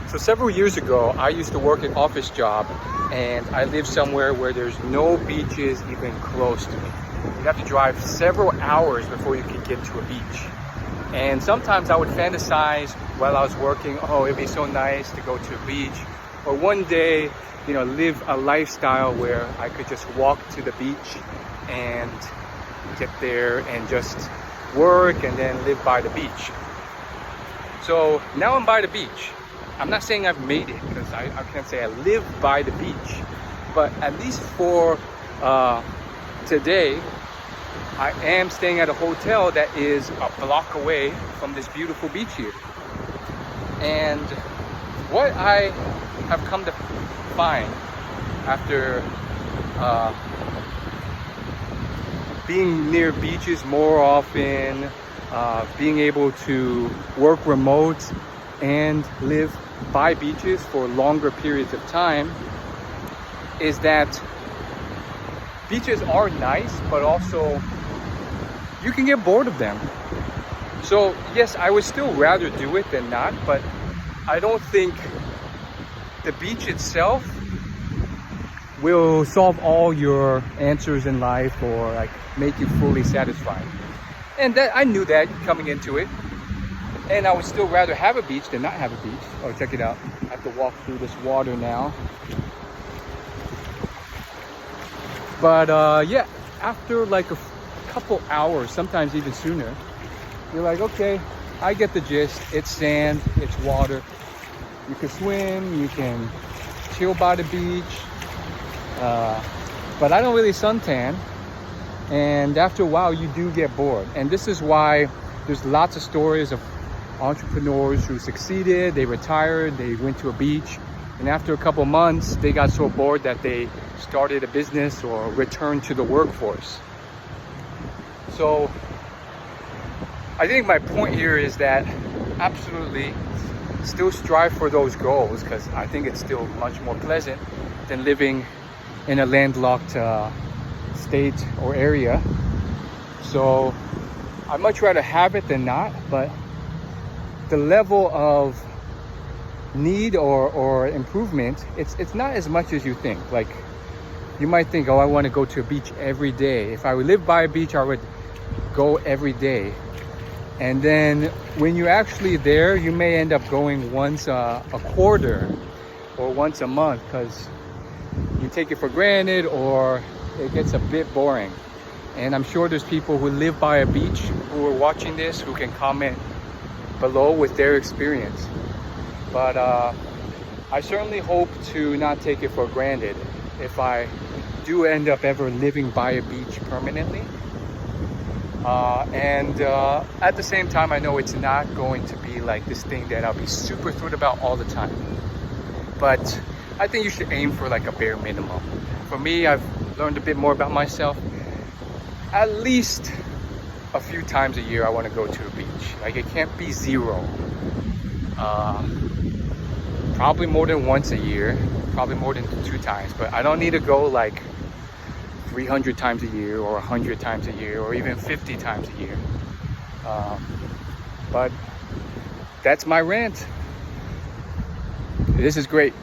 So several years ago, I used to work an office job, and I lived somewhere where there's no beaches even close to me. You'd have to drive several hours before you could get to a beach. And sometimes I would fantasize while I was working, oh, it'd be so nice to go to a beach. Or one day, live a lifestyle where I could just walk to the beach and get there and just work and then live by the beach. So now I'm by the beach. I'm not saying I've made it, because I can't say I live by the beach, but at least for today, I am staying at a hotel that is a block away from this beautiful beach here. And what I have come to find after being near beaches more often, being able to work remote and live by beaches for longer periods of time, is that beaches are nice, but also you can get bored of them. So yes, I would still rather do it than not, but I don't think the beach itself will solve all your answers in life or like make you fully satisfied. And that I knew that coming into it. And I would still rather have a beach than not have a beach. Oh, check it out. I have to walk through this water now. But yeah, after like a couple hours, sometimes even sooner, you're like, okay, I get the gist. It's sand, it's water. You can swim, you can chill by the beach. But I don't really suntan. And after a while, you do get bored. And this is why there's lots of stories of entrepreneurs who succeeded, they retired, they went to a beach, and after a couple months they got so bored that they started a business or returned to the workforce. So I think my point here is that absolutely still strive for those goals, because I think it's still much more pleasant than living in a landlocked state or area. So I'd much rather have it than not, but the level of need or improvement, it's not as much as you think. Like, you might think, oh, I want to go to a beach every day. If I would live by a beach, I would go every day. And then when you're actually there, you may end up going once a quarter or once a month, because you take it for granted or it gets a bit boring. And I'm sure there's people who live by a beach who are watching this who can comment below with their experience. But I certainly hope to not take it for granted if I do end up ever living by a beach permanently. And at the same time, I know it's not going to be like this thing that I'll be super thrilled about all the time. But I think you should aim for like a bare minimum. For me, I've learned a bit more about myself. At least a few times a year I want to go to a beach. Like, it can't be zero. Probably more than once a year, probably more than 2 times, but I don't need to go like 300 times a year or 100 times a year or even 50 times a year. But that's my rant. This is great.